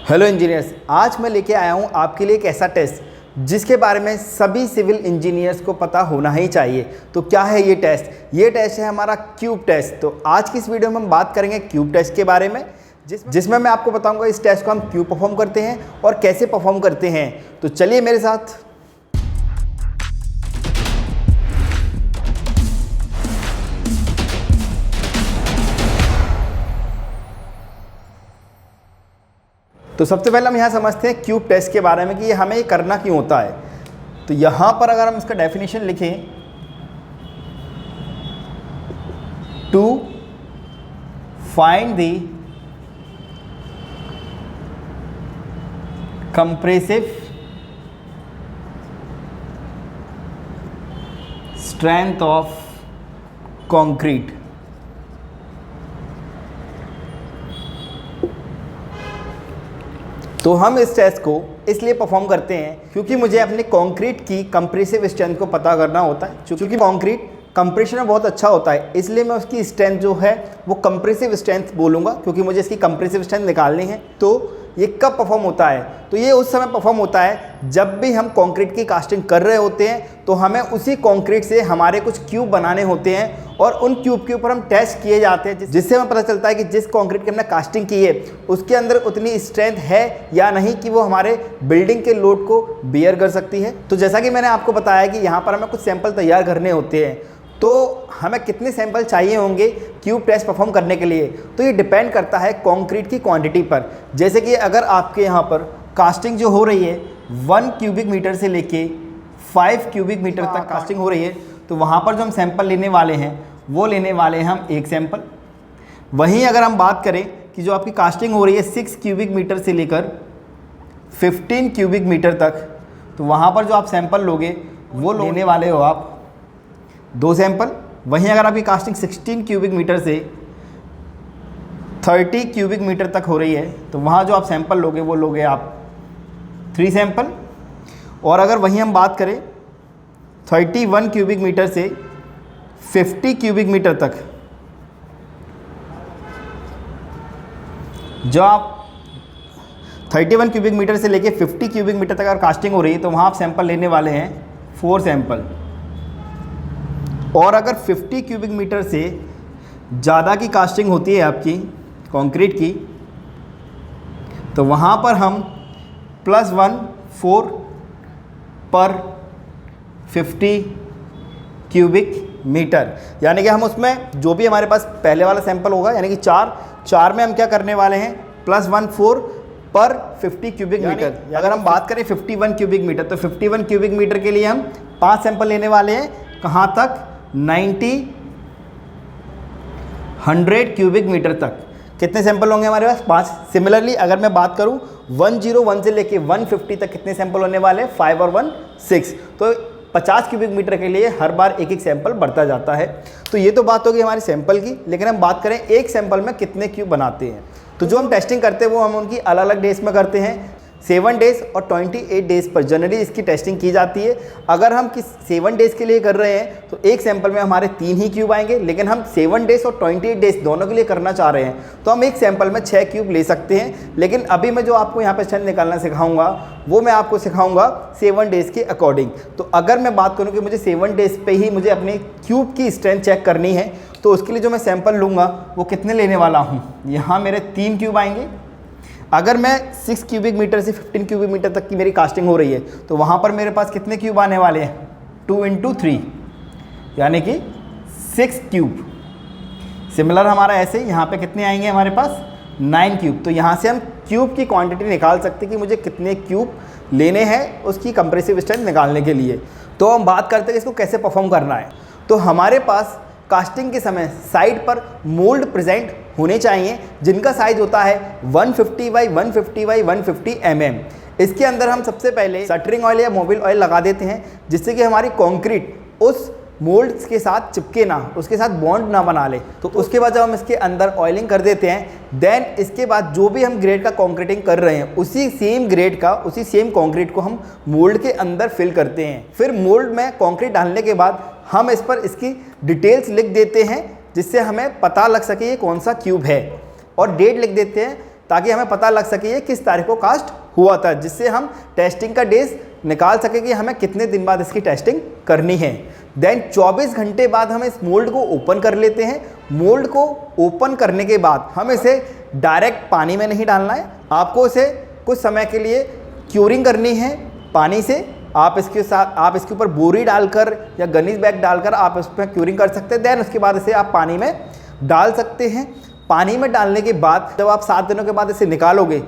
Hello engineers, आज मैं लेके आया हूँ आपके लिए एक ऐसा टेस्ट जिसके बारे में सभी सिविल इंजीनियर्स को पता होना ही चाहिए। तो क्या है ये टेस्ट? ये टेस्ट है हमारा क्यूब टेस्ट। तो आज की इस वीडियो में हम बात करेंगे क्यूब टेस्ट के बारे में, जिसमें मैं आपको बताऊंगा इस टेस्ट को हम क्यों परफॉर्म करते हैं और कैसे परफॉर्म करते हैं। तो चलिए मेरे साथ। तो सबसे पहले हम यहाँ समझते हैं क्यूब टेस्ट के बारे में कि ये हमें ये करना क्यों होता है। तो यहाँ पर अगर हम इसका डेफिनेशन लिखें, to find the compressive strength of concrete. तो हम इस टेस्ट को इसलिए परफॉर्म करते हैं क्योंकि मुझे अपने कंक्रीट की कंप्रेसिव स्ट्रेंथ को पता करना होता है। क्योंकि कंक्रीट कंप्रेशन में बहुत अच्छा होता है, इसलिए मैं उसकी स्ट्रेंथ जो है वो कंप्रेसिव स्ट्रेंथ बोलूँगा, क्योंकि मुझे इसकी कंप्रेसिव स्ट्रेंथ निकालनी है। तो ये कब परफॉर्म होता है? तो ये उस समय परफॉर्म होता है जब भी हम कंक्रीट की कास्टिंग कर रहे होते हैं, तो हमें उसी कंक्रीट से हमारे कुछ क्यूब बनाने होते हैं और उन क्यूब के ऊपर हम टेस्ट किए जाते हैं, जिससे हमें पता चलता है कि जिस कंक्रीट की हमने कास्टिंग की है उसके अंदर उतनी स्ट्रेंथ है या नहीं कि वो हमारे बिल्डिंग के लोड को बियर कर सकती है। तो जैसा कि मैंने आपको बताया कि यहाँ पर हमें कुछ सैंपल तैयार करने होते हैं, तो हमें कितने सैंपल चाहिए होंगे क्यूब टेस्ट परफॉर्म करने के लिए, तो ये डिपेंड करता है कंक्रीट की क्वांटिटी पर। जैसे कि अगर आपके यहाँ पर कास्टिंग जो हो रही है 1 क्यूबिक मीटर से लेके 5 क्यूबिक मीटर तक कास्टिंग हो रही है, तो वहाँ पर जो हम सैंपल लेने वाले हैं वो लेने वाले हैं हम एक सैंपल। वहीं अगर हम बात करें कि जो आपकी कास्टिंग हो रही है 6 क्यूबिक मीटर से लेकर 15 क्यूबिक मीटर तक, तो वहाँ पर जो आप सैंपल लोगे वो लेने वाले हो आप 2 सैंपल। वहीं अगर आपकी कास्टिंग 16 क्यूबिक मीटर से 30 क्यूबिक मीटर तक हो रही है, तो वहाँ जो आप सैंपल लोगे वो लोगे आप 3 सैंपल। और अगर वहीं हम बात करें 31 क्यूबिक मीटर से 50 क्यूबिक मीटर तक, जो आप 31 क्यूबिक मीटर से लेके 50 क्यूबिक मीटर तक अगर कास्टिंग हो रही है, तो वहाँ आप सैंपल लेने वाले हैं 4 सैंपल। और अगर 50 क्यूबिक मीटर से ज़्यादा की कास्टिंग होती है आपकी कंक्रीट की, तो वहाँ पर हम +1 4 पर 50 क्यूबिक मीटर, यानी कि हम उसमें जो भी हमारे पास पहले वाला सैंपल होगा, यानी कि 4 में हम क्या करने वाले हैं +1 4 पर 50 क्यूबिक मीटर। अगर हम बात करें 51 क्यूबिक मीटर, तो 51 क्यूबिक मीटर के लिए हम 5 सैंपल लेने वाले हैं। कहाँ तक? 90 100 क्यूबिक मीटर तक। कितने सैंपल होंगे हमारे पास? 5। सिमिलरली अगर मैं बात करूं 101 से लेके 150 तक कितने सैंपल होने वाले हैं? 5 और 1 6। तो 50 क्यूबिक मीटर के लिए हर बार एक सैंपल बढ़ता जाता है। तो ये तो बात होगी हमारी सैंपल की, लेकिन हम बात करें एक सैंपल में कितने क्यूब बनाते हैं। तो जो हम टेस्टिंग करते हैं वो हम उनकी अलग अलग डेज में करते हैं। 7 डेज़ और 28 डेज़ पर जनरली इसकी टेस्टिंग की जाती है। अगर हम 7 डेज़ के लिए कर रहे हैं तो एक सैंपल में हमारे 3 ही क्यूब आएंगे, लेकिन हम 7 डेज़ और 28 डेज़ दोनों के लिए करना चाह रहे हैं तो हम एक सैंपल में 6 क्यूब ले सकते हैं। लेकिन अभी मैं जो आपको यहाँ पे स्ट्रेंथ निकालना सिखाऊंगा वो मैं आपको सिखाऊंगा 7 डेज़ के अकॉर्डिंग। तो अगर मैं बात करूँ कि मुझे 7 डेज़ पे ही मुझे अपने क्यूब की स्ट्रेंथ चेक करनी है, तो उसके लिए जो मैं सैंपल लूँगा वो कितने लेने वाला हूँ? यहाँ मेरे 3 क्यूब आएंगे। अगर मैं 6 क्यूबिक मीटर से 15 क्यूबिक मीटर तक की मेरी कास्टिंग हो रही है, तो वहाँ पर मेरे पास कितने क्यूब आने वाले हैं? 2 × 3, यानी कि 6 क्यूब। सिमिलर हमारा ऐसे यहाँ पे कितने आएंगे हमारे पास? 9 क्यूब। तो यहाँ से हम क्यूब की क्वांटिटी निकाल सकते हैं कि मुझे कितने क्यूब लेने हैं उसकी कंप्रेसिव स्ट्रेंथ निकालने के लिए। तो हम बात करते हैं इसको कैसे परफॉर्म करना है। तो हमारे पास कास्टिंग के समय साइड पर मोल्ड प्रेजेंट होने चाहिए, जिनका साइज होता है 150 बाई 150 बाई 150 mm। इसके अंदर हम सबसे पहले शटरिंग ऑयल या मोबिल ऑयल लगा देते हैं, जिससे कि हमारी कंक्रीट उस मोल्ड्स के साथ चिपके ना, उसके साथ बॉन्ड ना बना ले। तो उसके बाद जब हम इसके अंदर ऑयलिंग कर देते हैं, देन इसके बाद जो भी हम ग्रेड का कंक्रीटिंग कर रहे हैं उसी सेम ग्रेड का, उसी सेम कंक्रीट को हम मोल्ड के अंदर फिल करते हैं। फिर मोल्ड में कंक्रीट डालने के बाद हम इस पर इसकी डिटेल्स लिख देते हैं, जिससे हमें पता लग सके ये कौन सा क्यूब है, और डेट लिख देते हैं ताकि हमें पता लग सके ये किस तारीख को कास्ट हुआ था, जिससे हम टेस्टिंग का डेज निकाल सके कि हमें कितने दिन बाद इसकी टेस्टिंग करनी है। देन 24 घंटे बाद हम इस मोल्ड को ओपन कर लेते हैं। मोल्ड को ओपन करने के बाद हम इसे डायरेक्ट पानी में नहीं डालना है, आपको इसे कुछ समय के लिए क्यूरिंग करनी है पानी से। आप इसके ऊपर बोरी डालकर या गनीज बैग डालकर आप इस पर क्यूरिंग कर सकते हैं। देन उसके बाद इसे आप पानी में डाल सकते हैं। पानी में डालने के बाद जब आप 7 दिनों के बाद इसे निकालोगे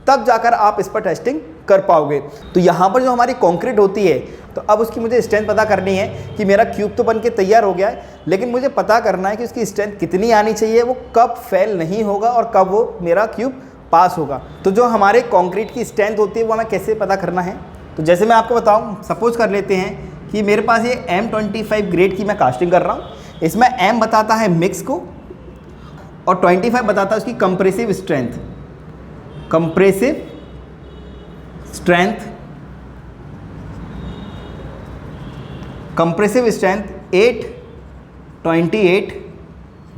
तब जाकर आप इस पर टेस्टिंग कर पाओगे। तो यहाँ पर जो हमारी कंक्रीट होती है, तो अब उसकी मुझे स्ट्रेंथ पता करनी है कि मेरा क्यूब तो बन के तैयार हो गया है, लेकिन मुझे पता करना है कि उसकी स्ट्रेंथ कितनी आनी चाहिए, वो कब फेल नहीं होगा और कब वो मेरा क्यूब पास होगा। तो जो हमारे कंक्रीट की स्ट्रेंथ होती है वो हमें कैसे पता करना है, तो जैसे मैं आपको बताऊँ, सपोज कर लेते हैं कि मेरे पास ये M25 ग्रेड की मैं कास्टिंग कर रहा हूँ। इसमें M बताता है मिक्स को और 25 बताता है उसकी compressive strength. Compressive strength 828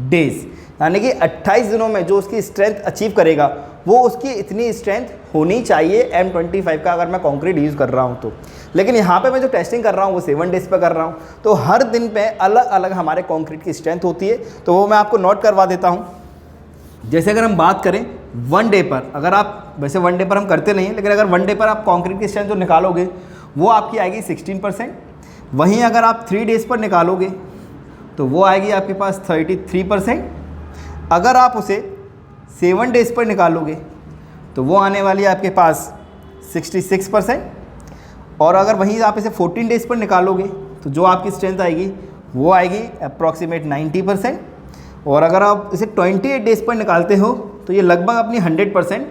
days, यानी कि 28 दिनों में जो उसकी स्ट्रेंथ अचीव करेगा वो उसकी इतनी स्ट्रेंथ होनी चाहिए M25 का, अगर मैं कंक्रीट यूज़ कर रहा हूँ तो। लेकिन यहाँ पे मैं जो टेस्टिंग कर रहा हूँ वो 7 डेज़ पे कर रहा हूँ, तो हर दिन पे अलग अलग हमारे कंक्रीट की स्ट्रेंथ होती है, तो वो मैं आपको नोट करवा देता हूँ। जैसे अगर हम बात करें 1 डे पर, अगर आप वैसे 1 डे पर हम करते नहीं हैं, लेकिन अगर 1 डे पर आप कंक्रीट की स्ट्रेंथ जो निकालोगे वो आपकी आएगी 16%। वहीं अगर आप 3 डेज़ पर निकालोगे तो वो आएगी आपके पास 33%। अगर आप उसे 7 डेज़ पर निकालोगे तो वो आने वाली है आपके पास 66%। और अगर वहीं आप इसे 14 डेज़ पर निकालोगे तो जो आपकी स्ट्रेंथ आएगी वो आएगी अप्रॉक्सीमेट 90%। और अगर आप इसे 28 डेज़ पर निकालते हो तो ये लगभग अपनी 100%,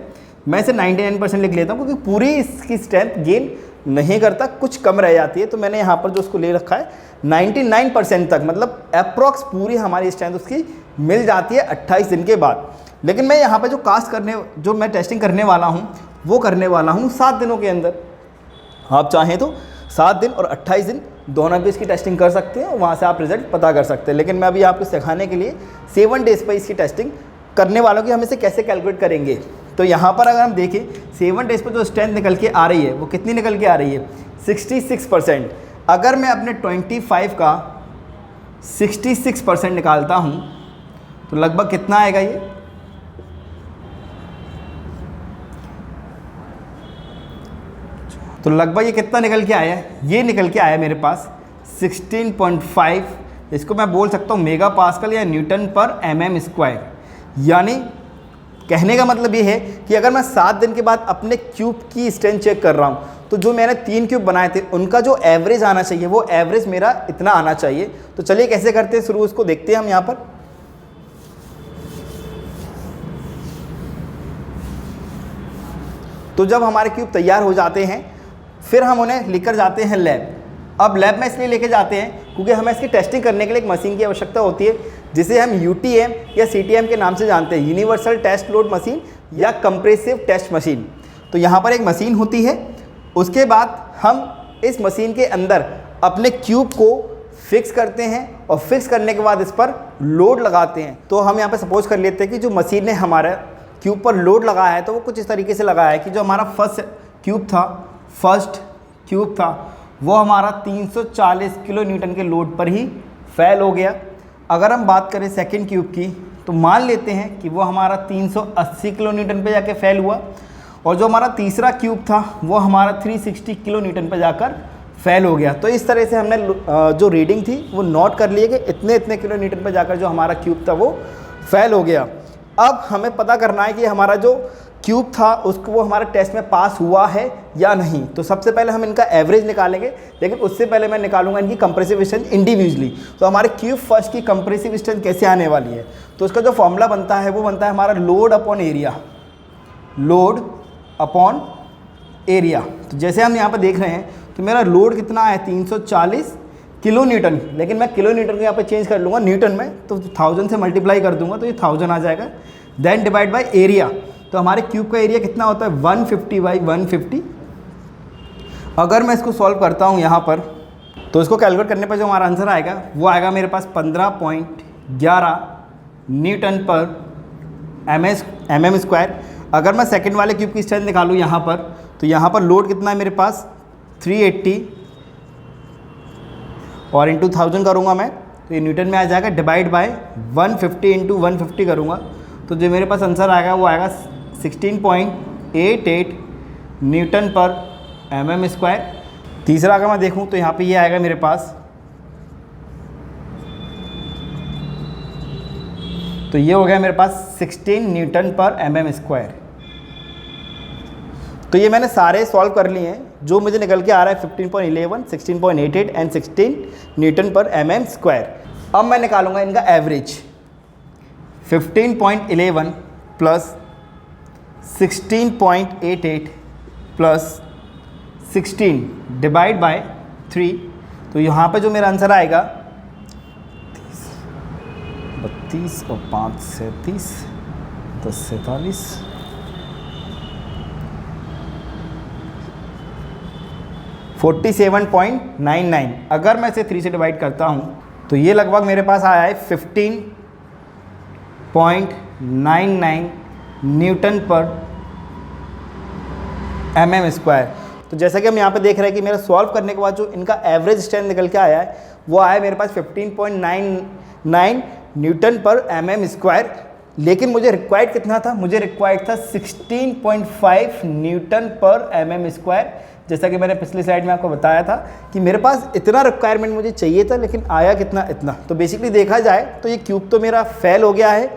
मैं इसे 99% लिख लेता हूँ, क्योंकि पूरी इसकी स्ट्रेंथ गेन नहीं करता, कुछ कम रह जाती है। तो मैंने यहाँ पर जो उसको ले रखा है 99% तक, मतलब अप्रॉक्स पूरी हमारी स्ट्रेंथ उसकी मिल जाती है 28 दिन के बाद। लेकिन मैं यहाँ पर जो मैं टेस्टिंग करने वाला हूँ वो करने वाला हूँ 7 दिनों के अंदर। आप चाहें तो 7 दिन और 28 दिन दोनों भी इसकी टेस्टिंग कर सकते हैं और वहाँ से आप रिजल्ट पता कर सकते हैं। लेकिन मैं अभी आपको सिखाने के लिए 7 डेज़ पर इसकी टेस्टिंग करने वालों की हम इसे कैसे कैलकुलेट करेंगे। तो यहाँ पर अगर हम देखें 7 डेज़ पर जो स्ट्रेंथ निकल के आ रही है वो कितनी निकल के आ रही है, 66%। अगर मैं अपने 25 का 66% निकालता हूँ तो लगभग कितना आएगा ये, तो लगभग ये कितना निकल के आया है, ये निकल के आया मेरे पास 16.5। इसको मैं बोल सकता हूँ मेगा पास्कल या न्यूटन पर mm²। यानी कहने का मतलब ये है कि अगर मैं 7 दिन के बाद अपने क्यूब की स्ट्रेंथ चेक कर रहा हूँ तो जो मैंने 3 क्यूब बनाए थे उनका जो एवरेज आना चाहिए वो एवरेज मेरा इतना आना चाहिए। तो चलिए कैसे करते हैं शुरू, उसको देखते हैं हम यहाँ पर। तो जब हमारे क्यूब तैयार हो जाते हैं फिर हम उन्हें लेकर जाते हैं लैब। अब लैब में इसलिए लेके जाते हैं क्योंकि हमें इसकी टेस्टिंग करने के लिए एक मशीन की आवश्यकता होती है, जिसे हम UTM या CTM के नाम से जानते हैं, यूनिवर्सल टेस्ट लोड मशीन या कंप्रेसिव टेस्ट मशीन। तो यहाँ पर एक मशीन होती है, उसके बाद हम इस मशीन के अंदर अपने क्यूब को फिक्स करते हैं और फिक्स करने के बाद इस पर लोड लगाते हैं। तो हम यहाँ पर सपोज कर लेते हैं कि जो मशीन ने हमारा क्यूब पर लोड लगाया है तो वो कुछ इस तरीके से लगाया है कि जो हमारा फर्स्ट क्यूब था वो हमारा 340 किलो न्यूटन के लोड पर ही फेल हो गया। अगर हम बात करें सेकंड क्यूब की तो मान लेते हैं कि वो हमारा 380 किलो न्यूटन पे जाके फेल हुआ, और जो हमारा तीसरा क्यूब था वो हमारा 360 किलो न्यूटन पे जाकर फेल हो गया। तो इस तरह से हमने जो रीडिंग थी वो नोट कर लिए कि इतने किलो न्यूटन पे जाकर जो हमारा क्यूब था वो फेल हो गया। अब हमें पता करना है कि हमारा जो क्यूब था उसको वो हमारे टेस्ट में पास हुआ है या नहीं। तो सबसे पहले हम इनका एवरेज निकालेंगे, लेकिन उससे पहले मैं निकालूंगा इनकी कंप्रेसिव स्ट्रेंथ इंडिविजुअली। तो हमारे क्यूब फर्स्ट की कंप्रेसिव स्ट्रेंथ कैसे आने वाली है, तो उसका जो फॉर्मूला बनता है वो बनता है हमारा लोड अपॉन एरिया। तो जैसे हम यहाँ पर देख रहे हैं तो मेरा लोड कितना है 340 किलो न्यूटन, लेकिन मैं किलो न्यूटन को यहाँ पर चेंज कर लूँगा न्यूटन में, तो 1000 से मल्टीप्लाई कर दूंगा तो ये 1000 आ जाएगा। देन डिवाइड बाई एरिया, तो हमारे क्यूब का एरिया कितना होता है 150 बाई 150। अगर मैं इसको सॉल्व करता हूँ यहाँ पर तो इसको कैलकुलेट करने पर जो हमारा आंसर आएगा वो आएगा मेरे पास 15.11 न्यूटन पर mm²। अगर मैं सेकंड वाले क्यूब की स्ट्रेंथ निकालूँ यहाँ पर, तो यहाँ पर लोड कितना है मेरे पास 380 और इंटू 1000 करूँगा मैं, तो ये न्यूटन में आ जाएगा, डिवाइड बाय 150 इंटू 150 करूँगा, तो जो मेरे पास आंसर आएगा वो आएगा 16.88 न्यूटन पर mm स्क्वायर। तीसरा अगर मैं देखूँ तो यहाँ पे ये आएगा मेरे पास, तो ये हो गया मेरे पास 16 न्यूटन पर mm स्क्वायर। तो ये मैंने सारे सॉल्व कर लिए हैं, जो मुझे निकल के आ रहा है 15.11, 16.88 एंड 16 न्यूटन पर mm स्क्वायर। अब मैं निकालूंगा इनका average, 15.11 plus 16.88 plus 16 divide by 3, तो यहाँ पे जो मेरा आंसर आएगा 32 और 5 37, 10 47, 47.99। अगर मैं इसे 3 से डिवाइड करता हूँ तो ये लगभग मेरे पास आया है 15.99 न्यूटन पर mm स्क्वायर। तो जैसा कि हम यहाँ पे देख रहे हैं कि मेरा सॉल्व करने के बाद जो इनका एवरेज स्ट्रेंथ निकल के आया है वो आया मेरे पास 15.99 न्यूटन पर mm स्क्वायर। लेकिन मुझे रिक्वायर्ड कितना था, मुझे रिक्वायर्ड था 16.5 न्यूटन पर mm स्क्वायर। जैसा कि मैंने पिछली स्लाइड में आपको बताया था कि मेरे पास इतना रिक्वायरमेंट मुझे चाहिए था, लेकिन आया कितना, इतना। तो बेसिकली देखा जाए तो ये क्यूब तो मेरा फेल हो गया है,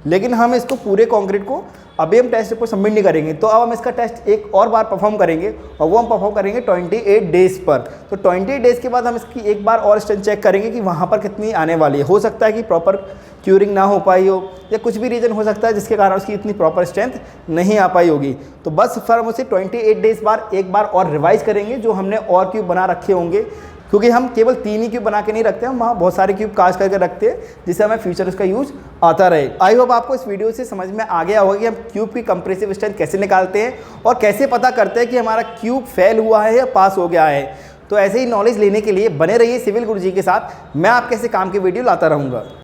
लेकिन हम इसको पूरे कंक्रीट को अभी हम टेस्ट रिपोर्ट सबमिट नहीं करेंगे। तो अब हम इसका टेस्ट एक और बार परफॉर्म करेंगे, और वो हम परफॉर्म करेंगे 28 डेज़ पर। तो 28 डेज़ के बाद हम इसकी एक बार और स्ट्रेंथ चेक करेंगे कि वहाँ पर कितनी आने वाली है। हो सकता है कि प्रॉपर क्यूरिंग ना हो पाई हो, या कुछ भी रीज़न हो सकता है जिसके कारण उसकी इतनी प्रॉपर स्ट्रेंथ नहीं आ पाई होगी। तो बस फिर हम उसे 28 डेज़ बाद एक बार और रिवाइज करेंगे, जो हमने और क्यूब बना रखे होंगे, क्योंकि हम केवल 3 ही क्यूब बना के नहीं रखते, हम वहाँ बहुत सारे क्यूब कास्ट करके रखते हैं, जिससे हमें फ्यूचर उसका यूज आता रहे। आई होप आपको इस वीडियो से समझ में आ गया होगा कि हम क्यूब की कंप्रेसिव स्ट्रेंथ कैसे निकालते हैं और कैसे पता करते हैं कि हमारा क्यूब फेल हुआ है या पास हो गया है। तो ऐसे ही नॉलेज लेने के लिए बने रहिए सिविल गुरुजी के साथ, मैं आपके ऐसे काम की वीडियो लाता रहूँगा।